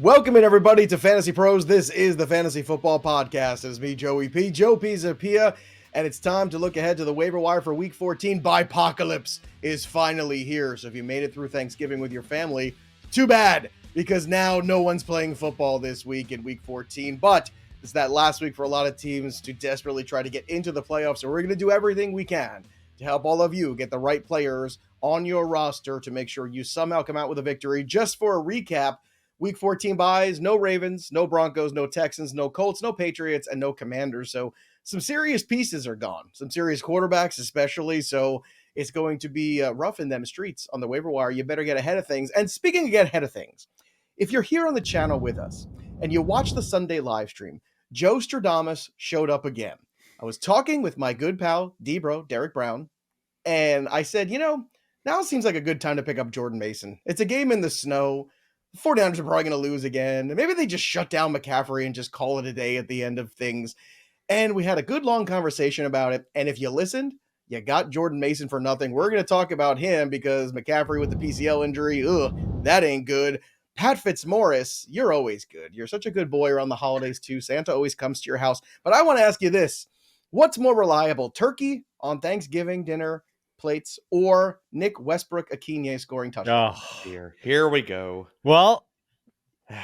Welcome in, everybody, to Fantasy Pros. This is the Fantasy Football Podcast. It's me, Joey P. Joe Pisapia, and it's time to look ahead to the waiver wire for Week 14. Bye-pocolypse is finally here. So if you made it through Thanksgiving with your family, too bad, because now no one's playing football this week in Week 14. But it's that last week for a lot of teams to desperately try to get into the playoffs. So we're going to do everything we can to help all of you get the right players on your roster to make sure you somehow come out with a victory. Just for a recap, Week 14 buys, no Ravens, no Broncos, no Texans, no Colts, no Patriots, and no Commanders. So some serious pieces are gone, some serious quarterbacks especially. So it's going to be rough in them streets on the waiver wire. You better get ahead of things. And speaking of get ahead of things, if you're here on the channel with us and you watch the Sunday live stream, Joe Stradamus showed up again. I was talking with my good pal, Dbro, Derek Brown, and I said, now seems like a good time to pick up Jordan Mason. It's a game in the snow. 49ers are probably going to lose again. Maybe they just shut down McCaffrey and just call it a day at the end of things. And we had a good long conversation about it. And if you listened, you got Jordan Mason for nothing. We're going to talk about him because McCaffrey with the PCL injury, that ain't good. Pat Fitzmaurice, you're always good. You're such a good boy around the holidays too. Santa always comes to your house. But I want to ask you this. What's more reliable, turkey on Thanksgiving dinner plates or Nick Westbrook-Ikhine scoring touchdowns? Oh, here we go. Well,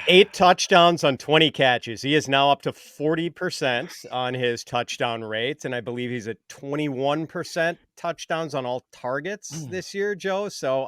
8 touchdowns on 20 catches. He is now up to 40% on his touchdown rates, and I believe he's at 21% touchdowns on all targets this year, Joe. So,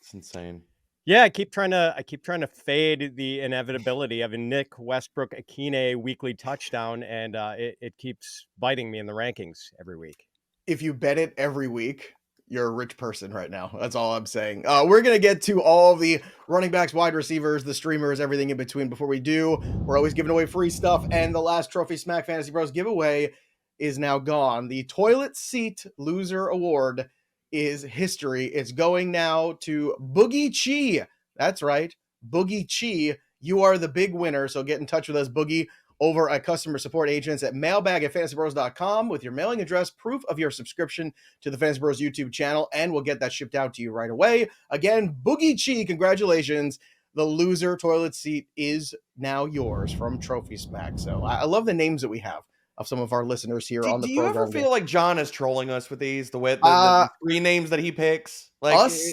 it's insane. Yeah, I keep trying to fade the inevitability of a Nick Westbrook-Ikhine weekly touchdown, and it keeps biting me in the rankings every week. If you bet it every week, you're a rich person right now. That's all I'm saying. We're going to get to all the running backs, wide receivers, the streamers, everything in between. Before we do, we're always giving away free stuff. And the last Trophy Smack Fantasy Bros giveaway is now gone. The Toilet Seat Loser Award is history. It's going now to Boogie Chi. That's right. Boogie Chi. You are the big winner. So get in touch with us, Boogie, over at customer support agents at mailbag@fantasybros.com with your mailing address, proof of your subscription to the Fantasy Bros YouTube channel, and we'll get that shipped out to you right away. Again, Boogie Chi, congratulations. The loser toilet seat is now yours from Trophy Smack. So I love the names that we have of some of our listeners here on the program. Do you ever feel like John is trolling us with these, the three names that he picks? Like us,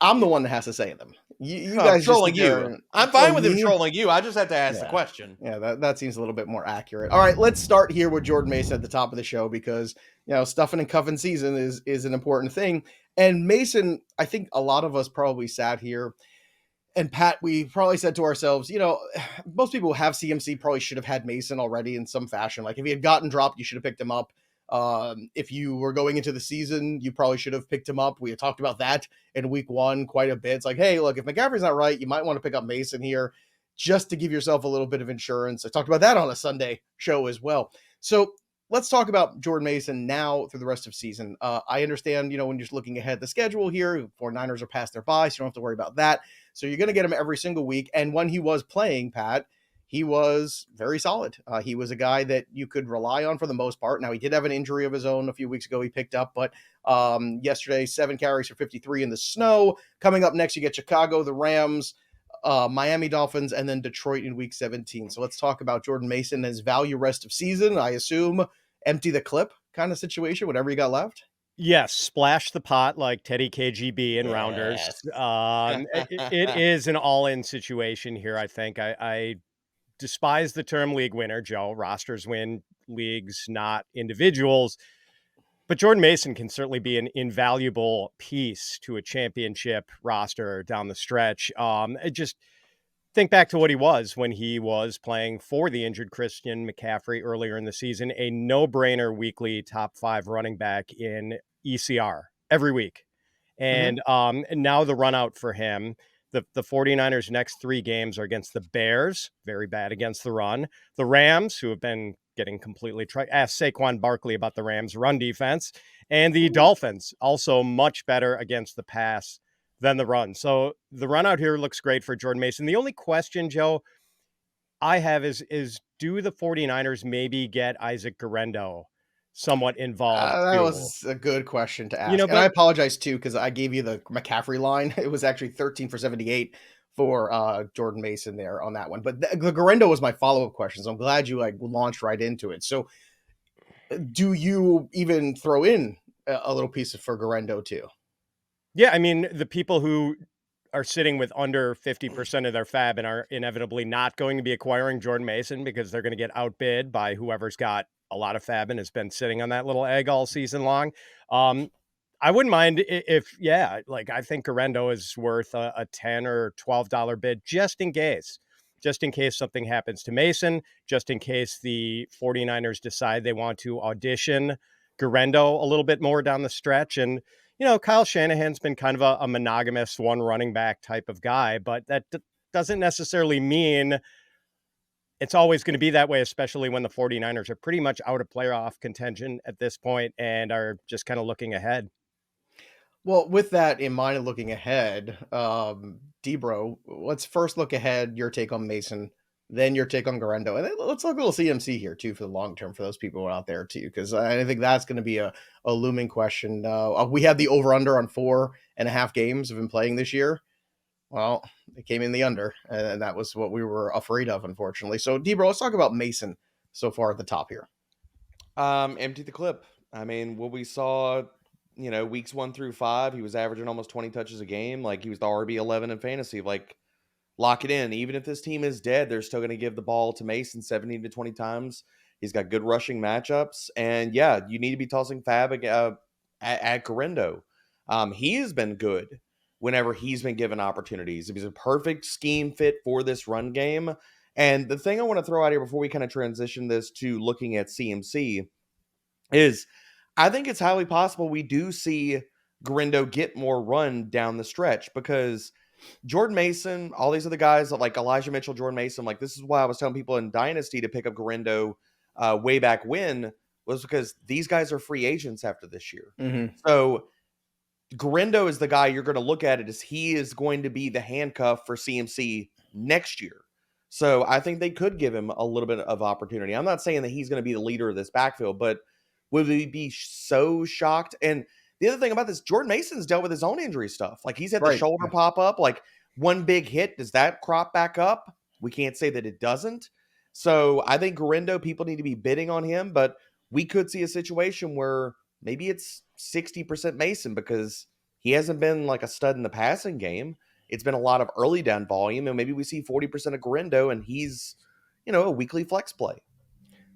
I'm the one that has to say them. You guys trolling you. I'm fine with him trolling you. I just have to ask the question. Yeah, that seems a little bit more accurate. All right, let's start here with Jordan Mason at the top of the show because, stuffing and cuffing season is an important thing. And Mason, I think a lot of us probably sat here, and Pat, we probably said to ourselves, most people who have CMC probably should have had Mason already in some fashion. Like if he had gotten dropped, you should have picked him up. If you were going into the season, you probably should have picked him up. We had talked about that in week 1 quite a bit. It's like, hey, look, if McCaffrey's not right, you might want to pick up Mason here just to give yourself a little bit of insurance. I talked about that on a Sunday show as well. So let's talk about Jordan Mason now through the rest of season. I understand, when you're just looking ahead the schedule here, 49ers are past their bye, so you don't have to worry about that. So you're going to get him every single week. And when he was playing, Pat, he was very solid. He was a guy that you could rely on for the most part. Now, he did have an injury of his own a few weeks ago he picked up, but yesterday, 7 carries for 53 in the snow. Coming up next, you get Chicago, the Rams, Miami Dolphins, and then Detroit in week 17. So let's talk about Jordan Mason and his value rest of season. I assume empty the clip kind of situation, whatever you got left. Yes, splash the pot like Teddy KGB and Rounders. It is an all-in situation here, I think. I despise the term league winner, Joe. Rosters win leagues, not individuals. But Jordan Mason can certainly be an invaluable piece to a championship roster down the stretch. Just think back to what he was when he was playing for the injured Christian McCaffrey earlier in the season, a no-brainer weekly top 5 running back in ECR every week. And now the run out for him. The 49ers' next 3 games are against the Bears, very bad against the run. The Rams, who have been getting completely ask Saquon Barkley about the Rams' run defense. And the Dolphins, also much better against the pass than the run. So the run out here looks great for Jordan Mason. The only question, Joe, I have is do the 49ers maybe get Isaac Guerendo somewhat involved? That was a good question to ask. And I apologize too, because I gave you the McCaffrey line. It was actually 13 for 78 for Jordan Mason there on that one. But the Guerrero was my follow-up question, so I'm glad you like launched right into it. So do you even throw in a little piece for Guerrero too? Yeah, I mean, the people who are sitting with under 50% of their fab and are inevitably not going to be acquiring Jordan Mason because they're going to get outbid by whoever's got a lot of fab and has been sitting on that little egg all season long. I wouldn't mind if, yeah, like I think Guerrero is worth a $10 or $12 bid just in case something happens to Mason, just in case the 49ers decide they want to audition Guerrero a little bit more down the stretch. And Kyle Shanahan's been kind of a monogamous one running back type of guy, but that doesn't necessarily mean it's always going to be that way, especially when the 49ers are pretty much out of playoff contention at this point and are just kind of looking ahead. Well, with that in mind and looking ahead, Dbro, let's first look ahead, your take on Mason, then your take on Guerrero. And then let's look a little CMC here, too, for the long term for those people out there, too, because I think that's going to be a looming question. We had the over-under on 4.5 games of him playing this year. Well, it came in the under, and that was what we were afraid of, unfortunately. So, Dbro, let's talk about Mason so far at the top here. Empty the clip. I mean, what we saw, weeks 1 through 5, he was averaging almost 20 touches a game. Like, he was the RB11 in fantasy. Like, lock it in. Even if this team is dead, they're still going to give the ball to Mason 17 to 20 times. He's got good rushing matchups. And, yeah, you need to be tossing fab at Guerrero. He has been good whenever he's been given opportunities. He's a perfect scheme fit for this run game. And the thing I want to throw out here before we kind of transition this to looking at CMC is I think it's highly possible we do see Guerrero get more run down the stretch, because Jordan Mason, all these other guys like Elijah Mitchell, Jordan Mason, like this is why I was telling people in Dynasty to pick up Guerrero way back when, was because these guys are free agents after this year. Mm-hmm. So Guerrero is the guy you're going to look at it as he is going to be the handcuff for CMC next year. So I think they could give him a little bit of opportunity. I'm not saying that he's going to be the leader of this backfield, but would we be so shocked? And the other thing about this, Jordan Mason's dealt with his own injury stuff. Like he's had the shoulder pop up, like one big hit. Does that crop back up? We can't say that it doesn't. So I think Guerrero, people need to be bidding on him, but we could see a situation where maybe it's 60% Mason because he hasn't been like a stud in the passing game. It's been a lot of early down volume, and maybe we see 40% of Guerrero, and he's, a weekly flex play.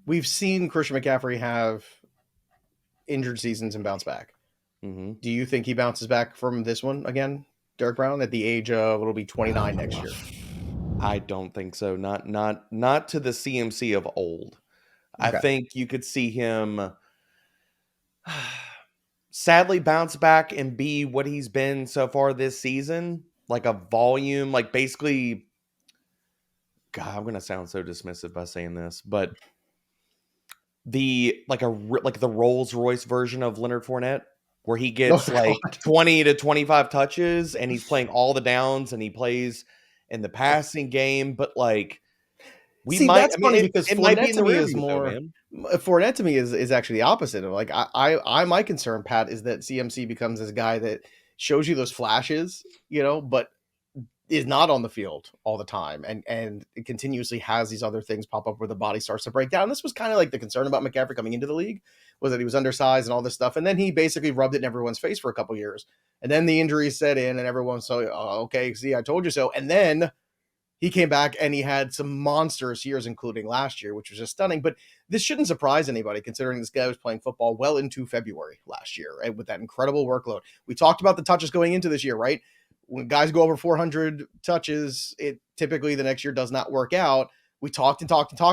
We've seen Christian McCaffrey have injured seasons and bounce back. Mm-hmm. Do you think he bounces back from this one again, Derek Brown, at the age of, it'll be 29 next year? I don't think so. Not to the CMC of old. Okay. I think you could see him sadly bounce back and be what he's been so far this season, like a volume, like basically, God, I'm going to sound so dismissive by saying this, but the Rolls Royce version of Leonard Fournette, where he gets 20 to 25 touches and he's playing all the downs and he plays in the passing game, but like that's funny because it Fournette might be in to the me is review, more. though, Fournette to me is actually the opposite of like my concern, Pat, is that CMC becomes this guy that shows you those flashes, but is not on the field all the time and it continuously has these other things pop up where the body starts to break down. This was kind of like the concern about McCaffrey coming into the league, was that he was undersized and all this stuff. And then he basically rubbed it in everyone's face for a couple years. And then the injuries set in and everyone's so, okay, see, I told you so. And then he came back and he had some monstrous years, including last year, which was just stunning. But this shouldn't surprise anybody, considering this guy was playing football well into February last year, right? With that incredible workload. We talked about the touches going into this year, right? When guys go over 400 touches, it typically the next year does not work out. We talked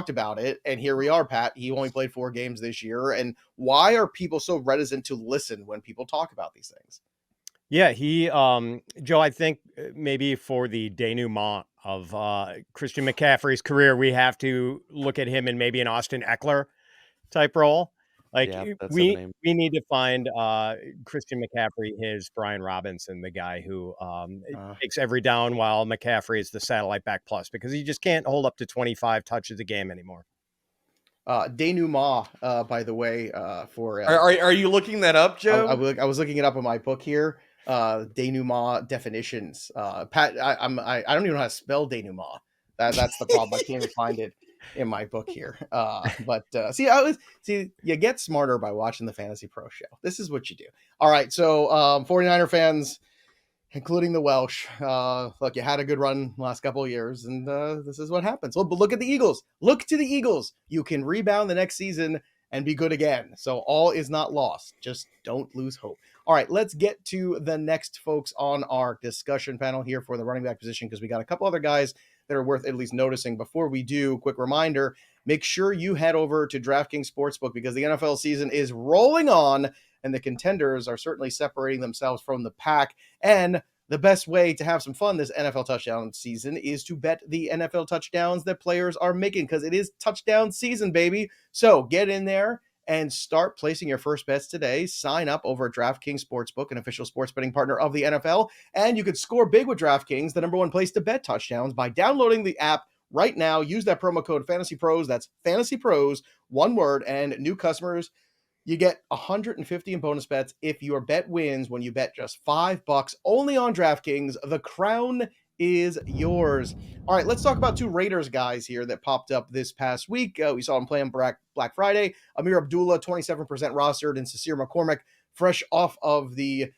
about it, and here we are, Pat. He only played 4 games this year. And why are people so reticent to listen when people talk about these things? Yeah, he, Joe, I think maybe for the denouement of Christian McCaffrey's career, we have to look at him in maybe an Austin Eckler type role. Like we need to find Christian McCaffrey, his Brian Robinson, the guy who takes every down while McCaffrey is the satellite back plus, because he just can't hold up to 25 touches a game anymore. Denouement, by the way, for are you looking that up, Joe? I was looking it up in my book here. denouement definitions. Pat, I don't even know how to spell denouement. That's the problem. I can't even find it in my book here. See, you get smarter by watching the Fantasy Pro show. This is what you do. All right, so 49er fans, including the Welsh, look, you had a good run last couple of years, and this is what happens. But look at the Eagles. Look to the Eagles. You can rebound the next season and be good again. So all is not lost. Just don't lose hope. All right, let's get to the next folks on our discussion panel here for the running back position, because we got a couple other guys that are worth at least noticing. Before we do, quick reminder, make sure you head over to DraftKings Sportsbook, because the NFL season is rolling on, and the contenders are certainly separating themselves from the pack. And the best way to have some fun this NFL touchdown season is to bet the NFL touchdowns that players are making, because it is touchdown season, baby. So get in there and start placing your first bets today. Sign up over at DraftKings Sportsbook, an official sports betting partner of the NFL. And you could score big with DraftKings, the number one place to bet touchdowns, by downloading the app right now. Use that promo code FantasyPros. That's FantasyPros, one word. And new customers, you get 150 in bonus bets if your bet wins when you bet just $5 only on DraftKings. The crown is yours. All right, let's talk about two Raiders guys here that popped up this past week. We saw him play on Black Friday. Ameer Abdullah, 27% rostered, and Sincere McCormick, fresh off of the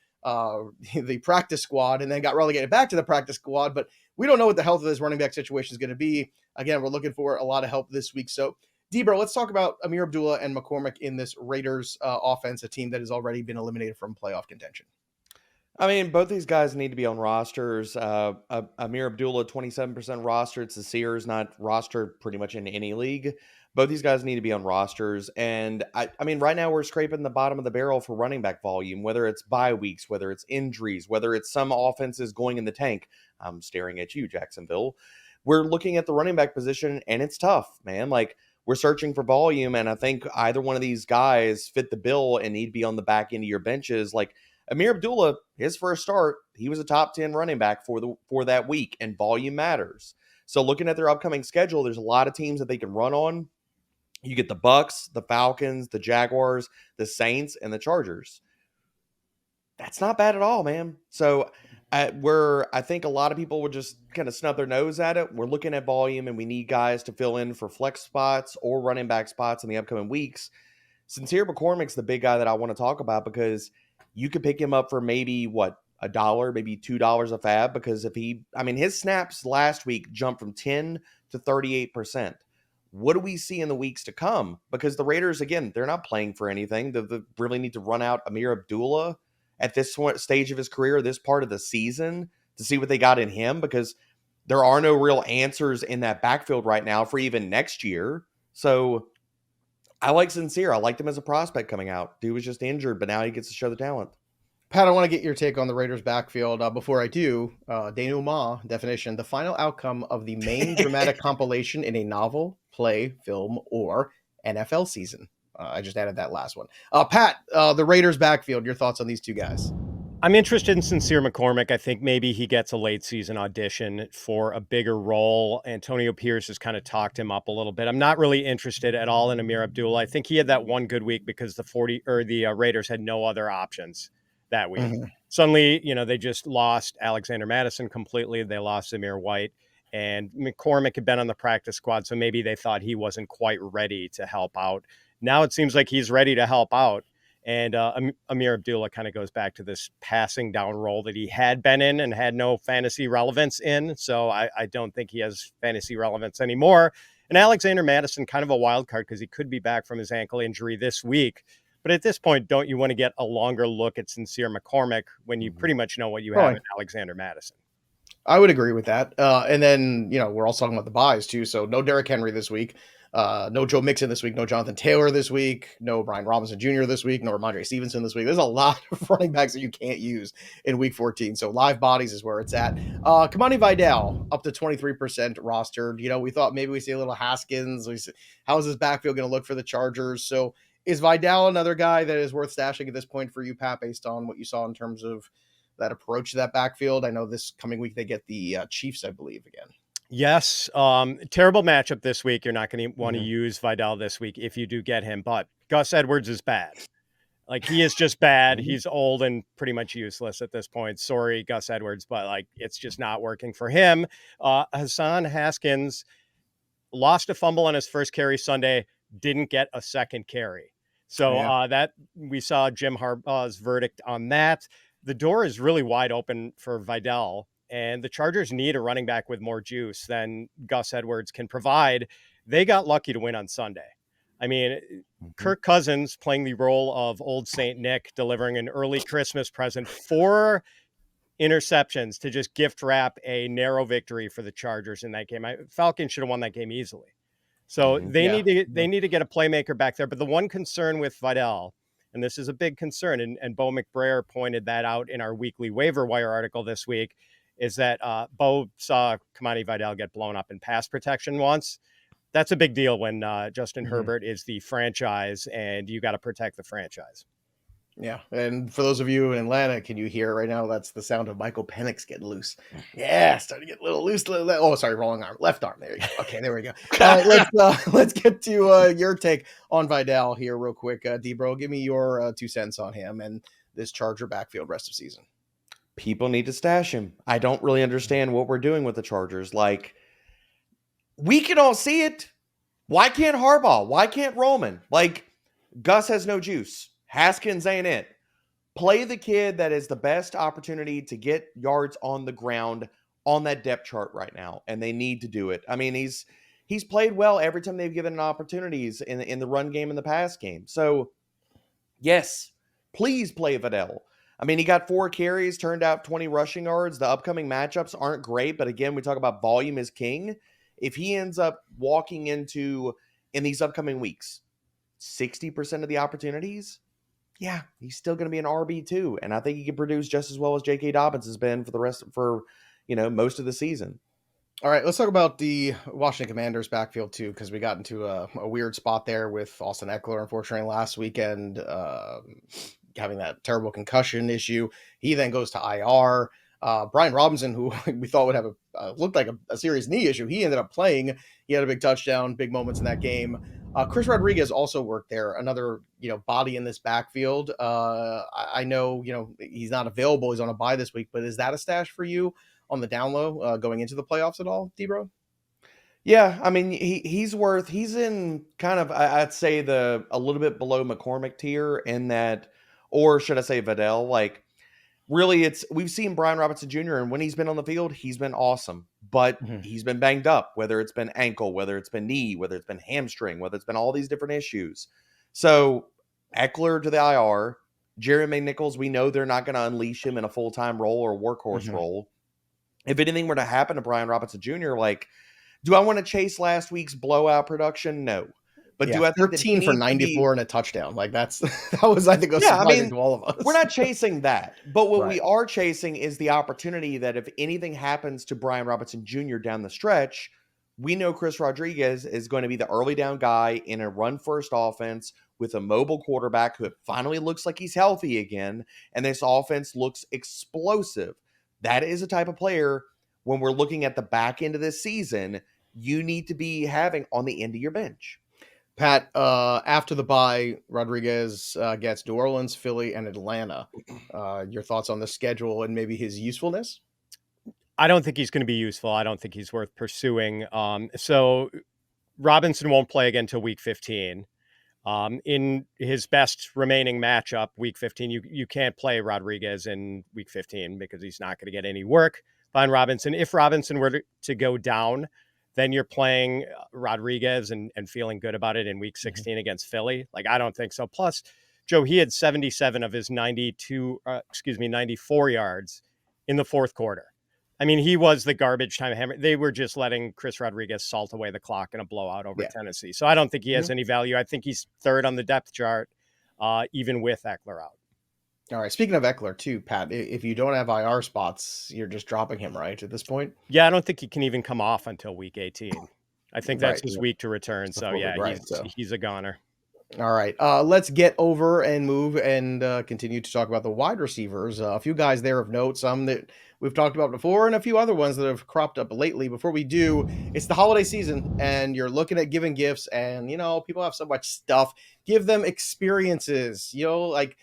practice squad, and then got relegated back to the practice squad. But we don't know what the health of this running back situation is going to be. Again, we're looking for a lot of help this week. So, Dbro, let's talk about Ameer Abdullah and McCormick in this Raiders offense, a team that has already been eliminated from playoff contention. I mean, both these guys need to be on rosters. Ameer Abdullah, 27% rostered. Sincere is not rostered pretty much in any league. Both these guys need to be on rosters. And I mean, right now we're scraping the bottom of the barrel for running back volume, whether it's bye weeks, whether it's injuries, whether it's some offenses going in the tank. I'm staring at you, Jacksonville. We're looking at the running back position, and it's tough, man. Like, we're searching for volume, and I think either one of these guys fit the bill and need to be on the back end of your benches. Like, Ameer Abdullah, his first start, he was a top 10 running back for that week, and volume matters. So looking at their upcoming schedule, there's a lot of teams that they can run on. You get the Bucks, the Falcons, the Jaguars, the Saints, and the Chargers. That's not bad at all, man. So I think a lot of people would just kind of snub their nose at it. We're looking at volume, and we need guys to fill in for flex spots or running back spots in the upcoming weeks. Sincere McCormick's the big guy that I want to talk about, because you could pick him up for maybe $1, maybe $2 a fab, because his snaps last week jumped from 10 to 38%. What do we see in the weeks to come? Because the Raiders, again, they're not playing for anything. They really need to run out Ameer Abdullah at this stage of his career, this part of the season, to see what they got in him, because there are no real answers in that backfield right now for even next year. So I like Sincere. I liked him as a prospect coming out. Dude was just injured, but now he gets to show the talent. Pat, I want to get your take on the Raiders backfield. Before I do, denouement definition, the final outcome of the main dramatic compilation in a novel, play, film, or NFL season. I just added that last one. Pat, the Raiders backfield, your thoughts on these two guys? I'm interested in Sincere McCormick. I think maybe he gets a late season audition for a bigger role. Antonio Pierce has kind of talked him up a little bit. I'm not really interested at all in Ameer Abdullah. I think he had that one good week because the Raiders had no other options that week. Mm-hmm. Suddenly, they just lost Alexander Mattison completely. They lost Zamir White, and McCormick had been on the practice squad, so maybe they thought he wasn't quite ready to help out. Now it seems like he's ready to help out. And Ameer Abdullah kind of goes back to this passing down role that he had been in and had no fantasy relevance in. So I don't think he has fantasy relevance anymore. And Alexander Mattison, kind of a wild card because he could be back from his ankle injury this week. But at this point, don't you want to get a longer look at Sincere McCormick when you pretty much know what you have in Alexander Mattison? I would agree with that. And then, we're also talking about the buys too. So no Derrick Henry this week. No Joe Mixon this week, no Jonathan Taylor this week, no Brian Robinson Jr. this week, no Ramondre Stevenson this week. There's a lot of running backs that you can't use in week 14. So live bodies is where it's at. Kimani Vidal up to 23% rostered. We thought maybe we see a little Haskins. How's his backfield going to look for the Chargers? So is Vidal another guy that is worth stashing at this point for you, Pat, based on what you saw in terms of that approach to that backfield? I know this coming week they get the Chiefs, I believe, again. Yes. Terrible matchup this week. You're not going to want to use Vidal this week if you do get him, but Gus Edwards is bad. Like, he is just bad. He's old and pretty much useless at this point. Sorry, Gus Edwards, but like, it's just not working for him. Hassan Haskins lost a fumble on his first carry Sunday, didn't get a second carry. So that we saw Jim Harbaugh's verdict on that. The door is really wide open for Vidal, and the Chargers need a running back with more juice than Gus Edwards can provide. They got lucky to win on Sunday. I mean, Kirk Cousins playing the role of old Saint Nick, delivering an early Christmas present, 4 interceptions to just gift wrap a narrow victory for the Chargers in that game. Falcons should have won that game easily. So they need to get a playmaker back there. But the one concern with Vidal, and this is a big concern, and Bo McBrayer pointed that out in our weekly waiver wire article this week, is that Bo saw Kimani Vidal get blown up in pass protection once. That's a big deal when Justin Herbert is the franchise, and you got to protect the franchise. Yeah, and for those of you in Atlanta, can you hear it right now? That's the sound of Michael Penix getting loose. Yeah, starting to get a little loose. Oh, sorry, wrong arm, left arm. There you go. Okay, there we go. Let's get to your take on Vidal here real quick. Dbro, give me your 2 cents on him and this Charger backfield rest of season. People need to stash him. I don't really understand what we're doing with the Chargers. Like, we can all see it. Why can't Harbaugh? Why can't Roman? Like, Gus has no juice. Haskins ain't it. Play the kid that is the best opportunity to get yards on the ground on that depth chart right now, and they need to do it. I mean, he's played well every time they've given opportunities in the run game and the pass game. So, yes, please play Vidal. I mean, he got 4 carries, turned out 20 rushing yards. The upcoming matchups aren't great, but again, we talk about volume is king. If he ends up walking into, in these upcoming weeks, 60% of the opportunities, yeah, he's still going to be an RB2. And I think he can produce just as well as J.K. Dobbins has been for most of the season. All right, let's talk about the Washington Commanders backfield too, because we got into a weird spot there with Austin Eckler, unfortunately, last weekend, having that terrible concussion issue. He then goes to IR. Brian Robinson, who we thought would have looked like a serious knee issue, he ended up playing. He had a big touchdown, big moments in that game. Chris Rodriguez also worked there, another body in this backfield. I know he's not available; he's on a bye this week. But is that a stash for you on the down low going into the playoffs at all, Dbro? Yeah, I mean he's in kind of, I'd say, a little bit below McCormick tier in that, or should I say Vidal? Like, really, we've seen Brian Robinson Jr. and when he's been on the field, he's been awesome, but he's been banged up, whether it's been ankle, whether it's been knee, whether it's been hamstring, whether it's been all these different issues. So Eckler to the IR, Jeremy Nichols, we know they're not going to unleash him in a full-time role or workhorse role. If anything were to happen to Brian Robinson Jr., like, do I want to chase last week's blowout production? No. But do I think 13 for 94 and a touchdown? Like, that was, I think, surprising to all of us. We're not chasing that. But what we are chasing is the opportunity that if anything happens to Brian Robinson Jr. down the stretch, we know Chris Rodriguez is going to be the early down guy in a run-first offense with a mobile quarterback who finally looks like he's healthy again, and this offense looks explosive. That is a type of player, when we're looking at the back end of this season, you need to be having on the end of your bench. Pat, after the bye, Rodriguez gets New Orleans, Philly, and Atlanta. Your thoughts on the schedule and maybe his usefulness? I don't think he's going to be useful. I don't think he's worth pursuing. So Robinson won't play again until week 15. In his best remaining matchup, week 15, you can't play Rodriguez in week 15 because he's not going to get any work behind Robinson. If Robinson were to go down, then you're playing Rodriguez and feeling good about it in week 16 against Philly. Like, I don't think so. Plus, Joe, he had 77 of his 94 yards in the fourth quarter. I mean, he was the garbage time hammer. They were just letting Chris Rodriguez salt away the clock in a blowout over Tennessee. So I don't think he has any value. I think he's third on the depth chart, even with Eckler out. All right. Speaking of Eckler, too, Pat, if you don't have IR spots, you're just dropping him, right, at this point? Yeah, I don't think he can even come off until week 18. I think that's his week to return. So, he's a goner. All right. Let's get over and move and continue to talk about the wide receivers. A few guys there of note, some that we've talked about before, and a few other ones that have cropped up lately. Before we do, it's the holiday season, and you're looking at giving gifts, and people have so much stuff. Give them experiences, like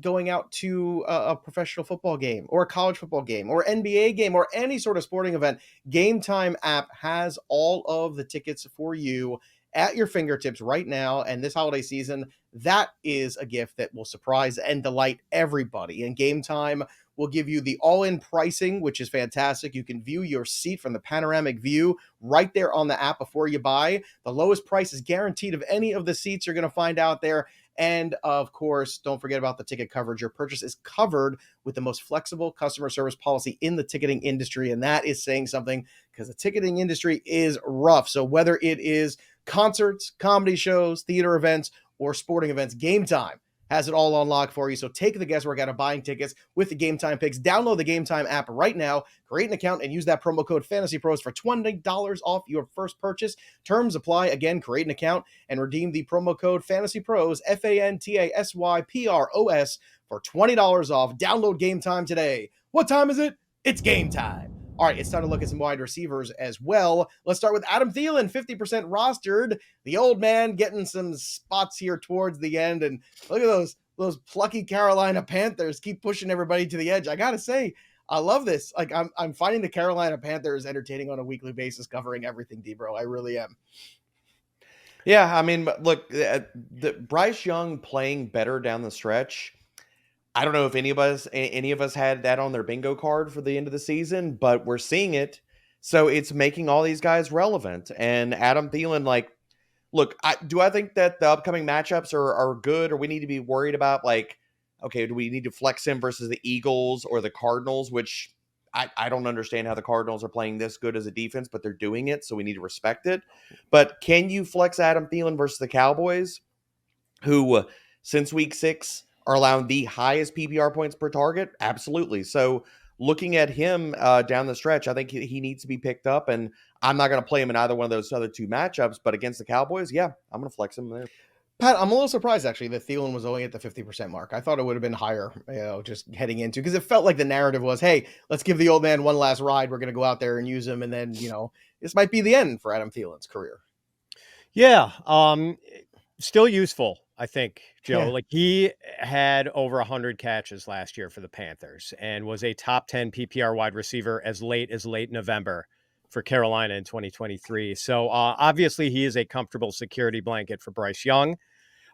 going out to a professional football game or a college football game or NBA game or any sort of sporting event. Game Time app has all of the tickets for you at your fingertips right now. And this holiday season, that is a gift that will surprise and delight everybody. And Game Time will give you the all-in pricing, which is fantastic. You can view your seat from the panoramic view right there on the app before you buy. The lowest price is guaranteed of any of the seats you're going to find out there. And of course, don't forget about the ticket coverage. Your purchase is covered with the most flexible customer service policy in the ticketing industry. And that is saying something, because the ticketing industry is rough. So whether it is concerts, comedy shows, theater events, or sporting events, Game Time has it all on lock for you. So take the guesswork out of buying tickets with the Game Time picks. Download the Game Time app right now, create an account, and use that promo code FantasyPros for $20 off your first purchase. Terms apply. Again, create an account and redeem the promo code FantasyPros, FantasyPros, for $20 off. Download Game Time today. What time is it? It's game time. All right, it's time to look at some wide receivers as well. Let's start with Adam Thielen, 50% rostered. The old man getting some spots here towards the end. And look at those plucky Carolina Panthers keep pushing everybody to the edge. I got to say, I love this. Like, I'm finding the Carolina Panthers entertaining on a weekly basis, covering everything, Dbro. I really am. Yeah, I mean, look, the Bryce Young playing better down the stretch. I don't know if any of us had that on their bingo card for the end of the season, but we're seeing it. So it's making all these guys relevant. And Adam Thielen, like, look, do I think that the upcoming matchups are good, or we need to be worried about, like, okay, do we need to flex him versus the Eagles or the Cardinals, which I don't understand how the Cardinals are playing this good as a defense, but they're doing it, so we need to respect it. But can you flex Adam Thielen versus the Cowboys, who since week 6 are allowing the highest PPR points per target? Absolutely. So looking at him down the stretch, I think he needs to be picked up, and I'm not going to play him in either one of those other two matchups, but against the Cowboys, yeah, I'm going to flex him there. Pat, I'm a little surprised, actually, that Thielen was only at the 50% mark. I thought it would have been higher, just heading into, because it felt like the narrative was, hey, let's give the old man one last ride. We're going to go out there and use him. And then, this might be the end for Adam Thielen's career. Yeah. Still useful, I think, Joe. Yeah. Like, he had over 100 catches last year for the Panthers and was a top 10 PPR wide receiver as late November for Carolina in 2023. So obviously he is a comfortable security blanket for Bryce Young.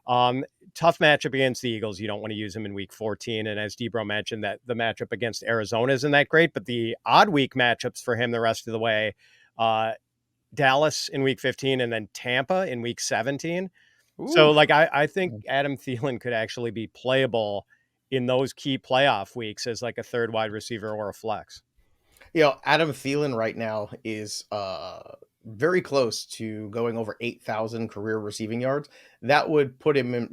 Tough matchup against the Eagles. You don't want to use him in week 14. And as Dbro mentioned, that the matchup against Arizona isn't that great, but the odd week matchups for him the rest of the way, Dallas in week 15 and then Tampa in week 17. Ooh. So, like, I think Adam Thielen could actually be playable in those key playoff weeks as like a third wide receiver or a flex. Adam Thielen right now is very close to going over 8,000 career receiving yards. That would put him in,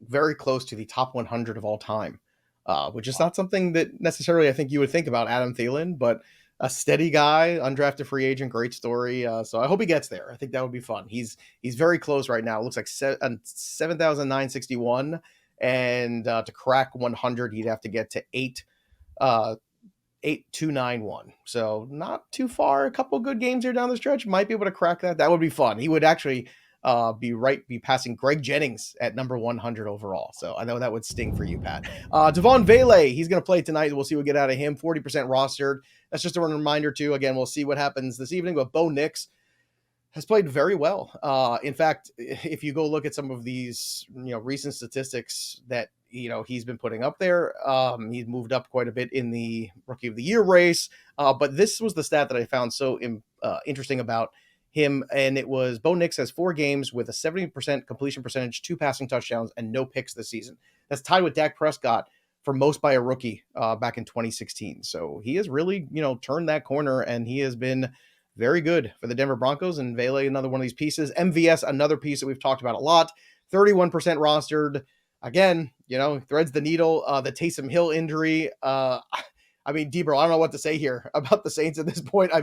very close to the top 100 of all time, which is not something that necessarily I think you would think about Adam Thielen, but a steady guy, undrafted free agent, great story. So I hope he gets there. I think that would be fun. He's very close right now. It looks like 7,961, and to crack 100, he'd have to get to 8,291. So not too far. A couple good games here down the stretch. Might be able to crack that. That would be fun. He would actually be passing Greg Jennings at number 100 overall. So I know that would sting for you, Pat. Devaughn Vele, he's going to play tonight. We'll see what we get out of him. 40% rostered. That's just a reminder too. Again, we'll see what happens this evening. But Bo Nix has played very well. In fact, if you go look at some of these, recent statistics that he's been putting up there, he's moved up quite a bit in the Rookie of the Year race. But this was the stat that I found so interesting about him, and it was Bo Nix has 4 games with a 70% completion percentage, 2 passing touchdowns, and no picks this season. That's tied with Dak Prescott for most by a rookie back in 2016. So he has really, turned that corner, and he has been very good for the Denver Broncos. And Vele, another one of these pieces. MVS, another piece that we've talked about a lot. 31% rostered. Again, threads the needle. The Taysom Hill injury. Dbro, I don't know what to say here about the Saints at this point. I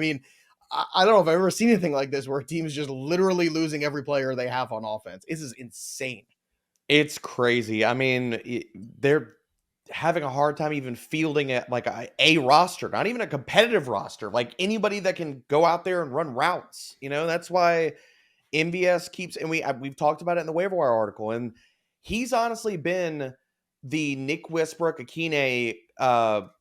don't know if I've ever seen anything like this where a team is just literally losing every player they have on offense. This is insane. It's crazy. I mean, they're having a hard time even fielding it like a roster, not even a competitive roster, like anybody that can go out there and run routes. That's why MVS keeps, and we've talked about it in the waiver wire article, and he's honestly been the Nick Westbrook-Ikhine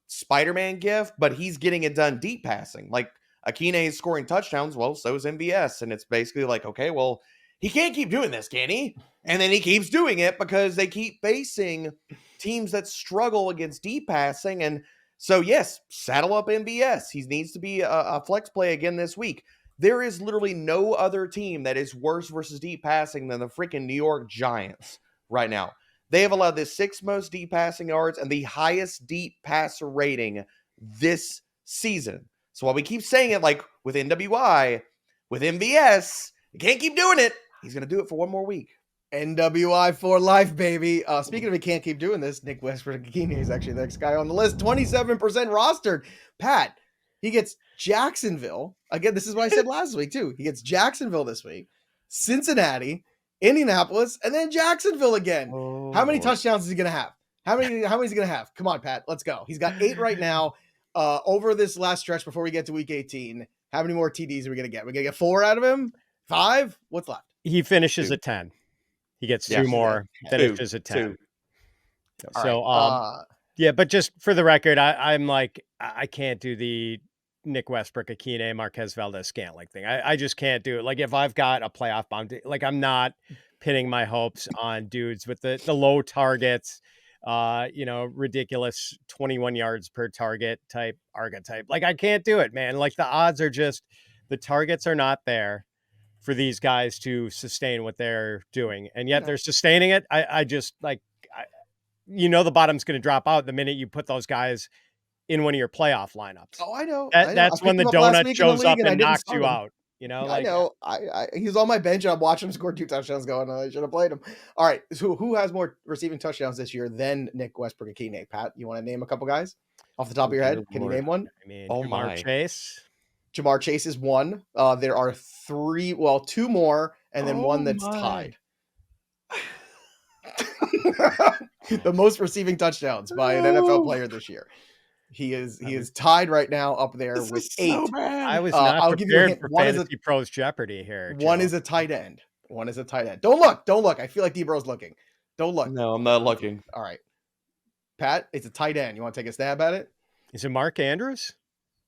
Spider-Man gift, but he's getting it done deep passing. Like Ikhine is scoring touchdowns, well, so is MVS, and it's basically like, okay, well, he can't keep doing this, can he? And then he keeps doing it because they keep facing teams that struggle against deep passing. And so, yes, saddle up MVS. He needs to be a flex play again this week. There is literally no other team that is worse versus deep passing than the freaking New York Giants right now. They have allowed the 6th most deep passing yards and the highest deep passer rating this season. So while we keep saying it like with NWI, with MVS, you can't keep doing it. He's going to do it for one more week. NWI for life, baby. Speaking of, he can't keep doing this. Nick Westbrook-Ikhine is actually the next guy on the list. 27% rostered. Pat, he gets Jacksonville. Again, this is what I said last week, too. He gets Jacksonville this week, Cincinnati, Indianapolis, and then Jacksonville again. Oh, how many touchdowns is he going to have? How many is he going to have? Come on, Pat. Let's go. He's got 8 right now. Over this last stretch before we get to week 18, how many more TDs are we going to get? We're going to get 4 out of him? 5? What's left? He finishes at 10. He gets 2 more, finishes at 10. So, yeah, but just for the record, I'm like, I can't do the Nick Westbrook-Ikhine, Marquez Valdez-Scantling thing. I just can't do it. Like, if I've got a playoff bound, like, I'm not pinning my hopes on dudes with the low targets, ridiculous 21 yards per target type archetype. Like, I can't do it, man. Like, the odds are just, the targets are not there for these guys to sustain what they're doing. And yet they're sustaining it. I just like, the bottom's going to drop out the minute you put those guys in one of your playoff lineups. Oh, I know. That's when the donut shows up and knocks you out. I know. He's on my bench and I'm watching him score 2 touchdowns going, I should have played him. All right. So who has more receiving touchdowns this year than Nick Westbrook-Ikhine? Pat, you want to name a couple guys off the top of your head? Can you name one? I mean, Jamar Chase. Jamar Chase is 1. There are 2 more, and then one that's tied. The most receiving touchdowns by an NFL player this year. He is tied right now up there with 8. So bad. I was not prepared for Fantasy Pros Jeopardy here. One is a tight end. Don't look. I feel like Dbro's looking. Don't look. No, I'm not looking. All right. Pat, it's a tight end. You want to take a stab at it? Is it Mark Andrews?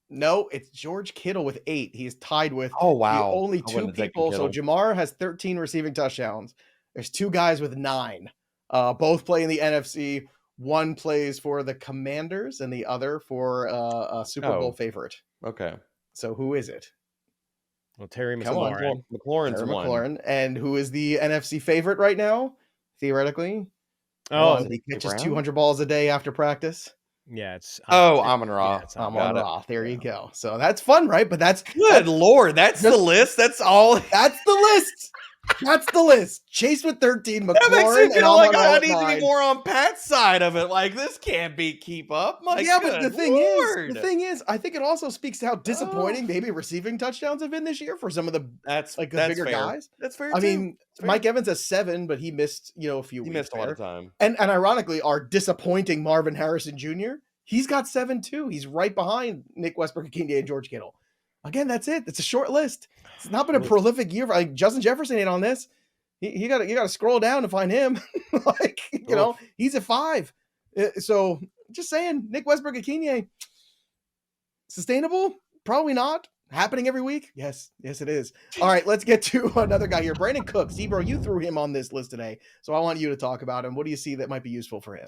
No, it's George Kittle with 8. He's tied with only 2 people. So Jamar has 13 receiving touchdowns. There's 2 guys with 9. Both play in the NFC. One plays for the Commanders and the other for a Super Bowl favorite. Okay. So who is it? Well, Terry McLaurin. McLaurin. And who is the NFC favorite right now, theoretically? He catches 200 balls a day after practice. Yeah, it's Amon-Ra. Amon-Ra. There you go. So that's fun, right? But that's good lord. That's the list. That's all. That's the list. That's the list. Chase with 13, McLaurin, that makes me feel like I need 9. to be more on Pat's side of it. Like, this can't keep up. But the thing is, I think it also speaks to how disappointing maybe receiving touchdowns have been this year for some of the bigger guys. That's fair. I mean, Mike Evans has 7, but he missed a few weeks. He missed a lot of time. And ironically, our disappointing Marvin Harrison Jr., he's got 7 too. He's right behind Nick Westbrook-Ikhine and George Kittle. Again, that's it. It's a short list. It's not been a prolific year. Like Justin Jefferson ain't on this. You got to scroll down to find him. He's at 5. So just saying, Nick Westbrook-Ikhine, sustainable? Probably not. Happening every week? Yes, it is. All right, let's get to another guy here. Brandin Cooks. Dbro, you threw him on this list today, so I want you to talk about him. What do you see that might be useful for him?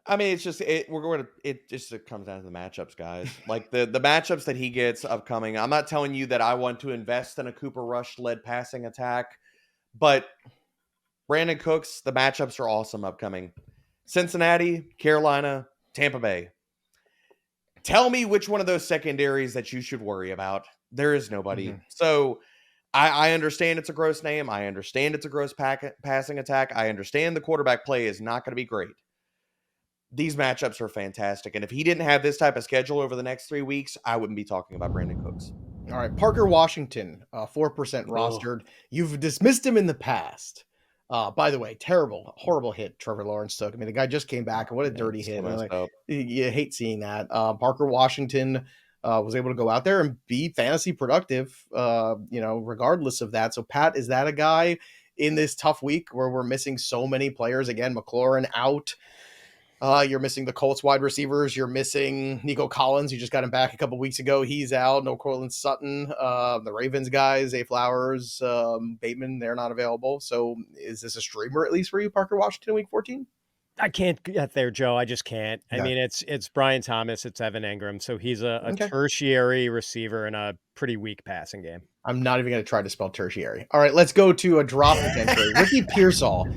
I mean, it just comes down to the matchups, guys. Like the matchups that he gets upcoming. I'm not telling you that I want to invest in a Cooper Rush led passing attack, but Brandin Cooks, the matchups are awesome upcoming. Cincinnati, Carolina, Tampa Bay. Tell me which one of those secondaries that you should worry about. There is nobody. Mm-hmm. So I understand it's a gross name. I understand it's a gross passing attack. I understand the quarterback play is not going to be great. These matchups are fantastic. And if he didn't have this type of schedule over the next 3 weeks, I wouldn't be talking about Brandin Cooks. All right. Parker Washington, 4% rostered. You've dismissed him in the past. By the way, horrible hit Trevor Lawrence took. I mean, the guy just came back, and what a dirty It's hit. so messed up. You hate seeing that. Parker Washington was able to go out there and be fantasy productive, regardless of that. So, Pat, is that a guy in this tough week where we're missing so many players? Again, McLaurin out. You're missing the Colts wide receivers. You're missing Nico Collins. You just got him back a couple weeks ago. He's out. No Cortland Sutton. The Ravens guys, Zay Flowers, Bateman, they're not available. So is this a streamer at least for you, Parker Washington, week 14? I can't get there, Joe. I just can't. Okay. I mean, it's Brian Thomas, it's Evan Engram. So he's a Okay. tertiary receiver in a pretty weak passing game. I'm not even going to try to spell tertiary. All right, let's go to a drop potentially. Ricky Pearsall.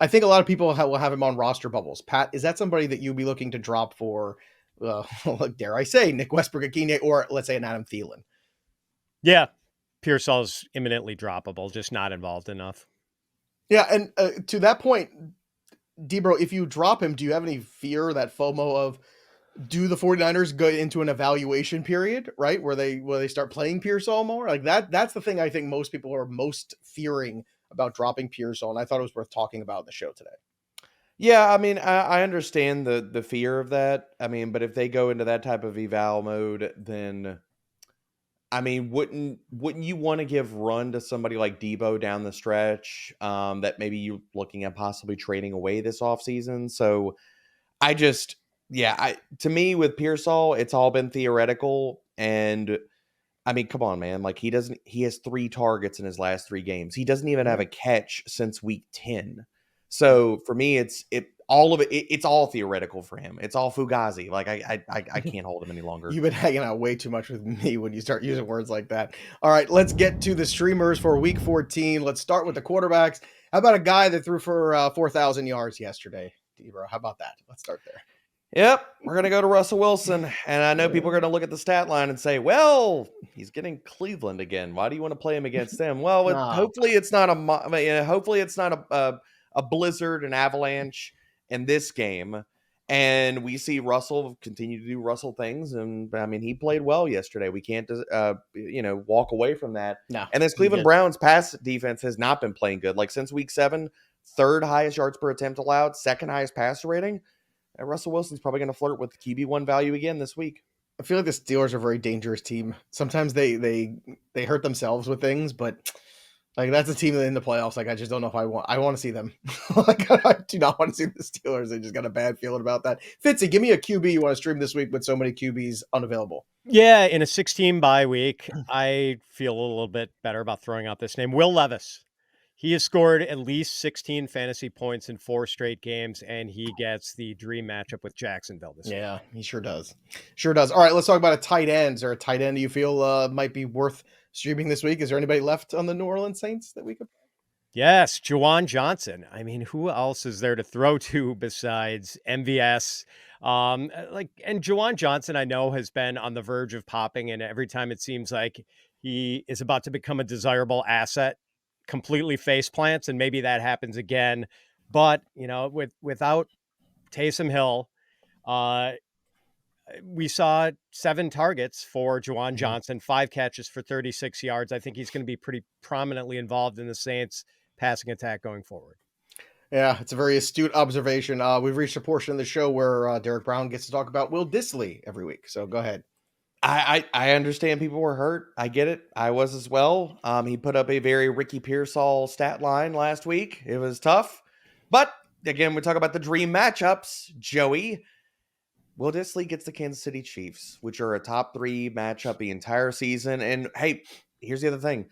I think a lot of people will have him on roster bubbles. Pat, is that somebody that you'd be looking to drop for, dare I say, Nick Westbrook-Ikhine, or let's say an Adam Thielen? Yeah, Pearsall's imminently droppable, just not involved enough. Yeah, and to that point, Dbro, if you drop him, do you have any fear, that FOMO of, do the 49ers go into an evaluation period, right, where they start playing Pearsall more? Like that's the thing I think most people are most fearing about dropping Pearsall, and I thought it was worth talking about in the show today. Yeah, I mean, I understand the fear of that. I mean, but if they go into that type of eval mode, then I mean, wouldn't you want to give run to somebody like Dbro down the stretch, that maybe you're looking at possibly trading away this offseason? So to me with Pearsall, it's all been theoretical. And I mean, come on, man. Like he has 3 targets in his last 3 games. He doesn't even have a catch since week 10. So for me, it's all theoretical for him. It's all Fugazi. Like I can't hold him any longer. You've been hanging out way too much with me when you start using words like that. All right, let's get to the streamers for week 14. Let's start with the quarterbacks. How about a guy that threw for 4,000 yards yesterday, Dbro? How about that? Let's start there. Yep, we're going to go to Russell Wilson. And I know people are going to look at the stat line and say, well, he's getting Cleveland again. Why do you want to play him against them? Well, hopefully it's not a blizzard, an avalanche in this game. And we see Russell continue to do Russell things. And I mean, he played well yesterday. We can't, walk away from that. No, and this Cleveland Browns pass defense has not been playing good. Like since week 7, 3rd highest yards per attempt allowed, 2nd highest passer rating. And Russell Wilson's probably going to flirt with the QB1 value again this week. I feel like the Steelers are a very dangerous team. Sometimes they hurt themselves with things, but like that's a team in the playoffs. Like I just don't know if I want to see them. Like I do not want to see the Steelers. I just got a bad feeling about that. Fitzy, give me a QB you want to stream this week with so many QBs unavailable. Yeah, in a 16 bye week, I feel a little bit better about throwing out this name. Will Levis. He has scored at least 16 fantasy points in 4 straight games, and he gets the dream matchup with Jacksonville this week. Yeah, he sure does. Sure does. All right, let's talk about a tight end. Is there a tight end you feel might be worth streaming this week? Is there anybody left on the New Orleans Saints that we could? Yes, Juwan Johnson. I mean, who else is there to throw to besides MVS? And Juwan Johnson, I know, has been on the verge of popping, and every time it seems like he is about to become a desirable asset, completely face plants, and maybe that happens again. But without Taysom Hill, we saw 7 targets for Juwan Johnson, 5 catches for 36 yards. I think he's going to be pretty prominently involved in the Saints' passing attack going forward. Yeah, it's a very astute observation. We've reached a portion of the show where Derek Brown gets to talk about Will Dissly every week. So go ahead. I understand people were hurt. I get it. I was as well. He put up a very Ricky Pearsall stat line last week. It was tough. But again, we talk about the dream matchups. Joey, Will Dissly gets the Kansas City Chiefs, which are a top 3 matchup the entire season. And hey, here's the other thing.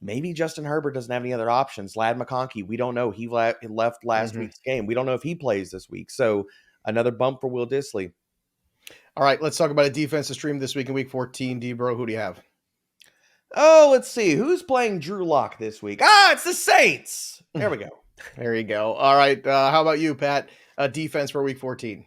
Maybe Justin Herbert doesn't have any other options. Ladd McConkey, we don't know. He left last week's game. We don't know if he plays this week. So another bump for Will Dissly. All right, let's talk about a defensive stream this week in week 14. Dbro, who do you have? Oh, let's see. Who's playing Drew Lock this week? It's the Saints. There we go. There you go. All right. How about you, Pat? Defense for week 14.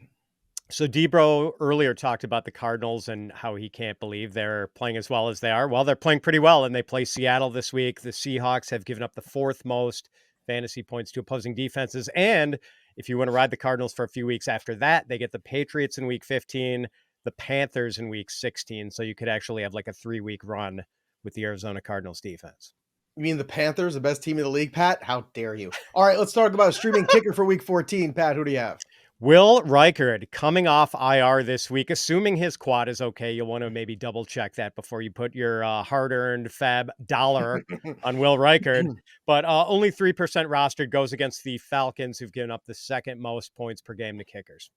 So Dbro earlier talked about the Cardinals and how he can't believe they're playing as well as they are. Well, they're playing pretty well, and they play Seattle this week. The Seahawks have given up the 4th most fantasy points to opposing defenses. And if you want to ride the Cardinals for a few weeks after that, they get the Patriots in week 15, the Panthers in week 16. So you could actually have like a 3-week run with the Arizona Cardinals defense. You mean the Panthers, the best team in the league, Pat? How dare you? All right, let's talk about a streaming kicker for week 14. Pat, who do you have? Will Reichard coming off IR this week, assuming his quad is okay. You'll want to maybe double check that before you put your hard-earned fab dollar on Will Reichard. But only 3% rostered, goes against the Falcons, who've given up the second most points per game to kickers.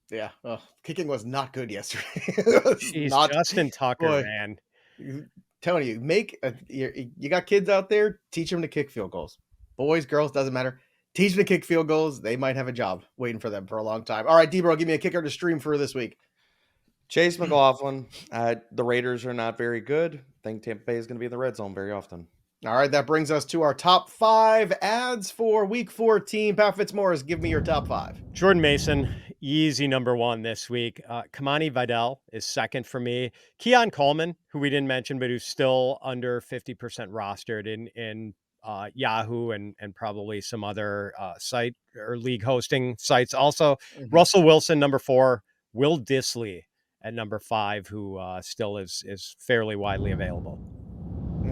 Yeah, kicking was not good yesterday. Jeez, Justin Tucker, boy, man. Telling you, you got kids out there, teach them to kick field goals. Boys, girls, doesn't matter. Teach them to kick field goals. They might have a job waiting for them for a long time. All right, Dbro, give me a kicker to stream for this week. Chase McLaughlin. The Raiders are not very good. I think Tampa Bay is going to be in the red zone very often. All right, that brings us to our top 5 ads for week 14. Pat Fitzmaurice, give me your top 5. Jordan Mason, easy number 1 this week. Kimani Vidal is second for me. Keon Coleman, who we didn't mention, but who's still under 50% rostered in Yahoo and probably some other site or league hosting sites. Also, Russell Wilson, number 4. Will Dissly at number 5, who still is fairly widely available.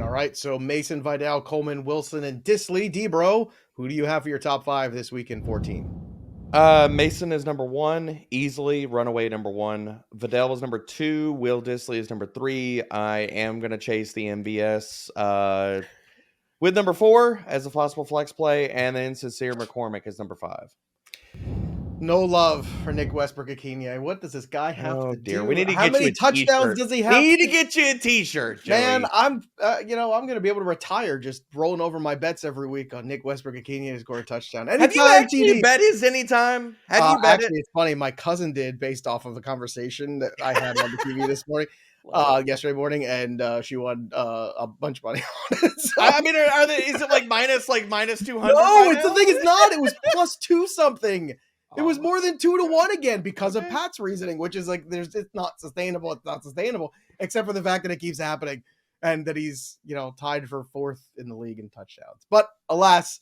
All right, so Mason, Vidal, Coleman, Wilson, and Dissly. Dbro, who do you have for your top 5 this week in 14? Mason is number 1, easily runaway number 1. Vidal is number 2. Will Dissly is number 3. I am going to chase the MVS with number 4 as a possible flex play, and then Sincere McCormick is number 5. No love for Nick Westbrook-Ikhine. What does this guy have to do? We need to How get many you a touchdowns t-shirt. does he have? We need to get you a t-shirt, Joey. Man, I'm going to be able to retire just rolling over my bets every week on Nick Westbrook-Ikhine to score a touchdown. Have you actually bet his anytime? Have you bet actually, it's funny. My cousin did, based off of a conversation that I had on the TV this morning. Yesterday morning, and she won a bunch of money on it. So. I mean, is it like minus 200? No, the thing is not. It was plus 2 something. It was more than 2-1 again because of Pat's reasoning, which is like it's not sustainable. It's not sustainable, except for the fact that it keeps happening and that he's tied for 4th in the league in touchdowns. But alas,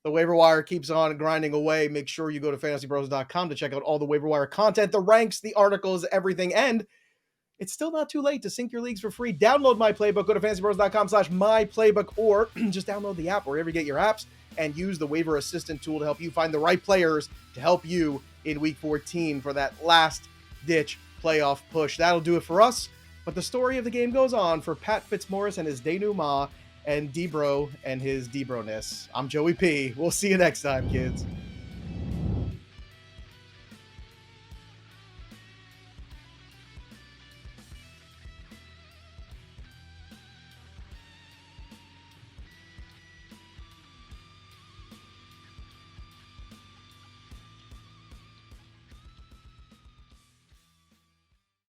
the waiver wire keeps on grinding away. Make sure you go to fantasypros.com to check out all the waiver wire content, the ranks, the articles, everything, and it's still not too late to sync your leagues for free. Download My Playbook. Go to fantasypros.com/myplaybook, or just download the app wherever you get your apps and use the waiver assistant tool to help you find the right players to help you in week 14 for that last-ditch playoff push. That'll do it for us, but the story of the game goes on for Pat Fitzmaurice and his denouement, and Dbro and his Dbro-ness. I'm Joey P. We'll see you next time, kids.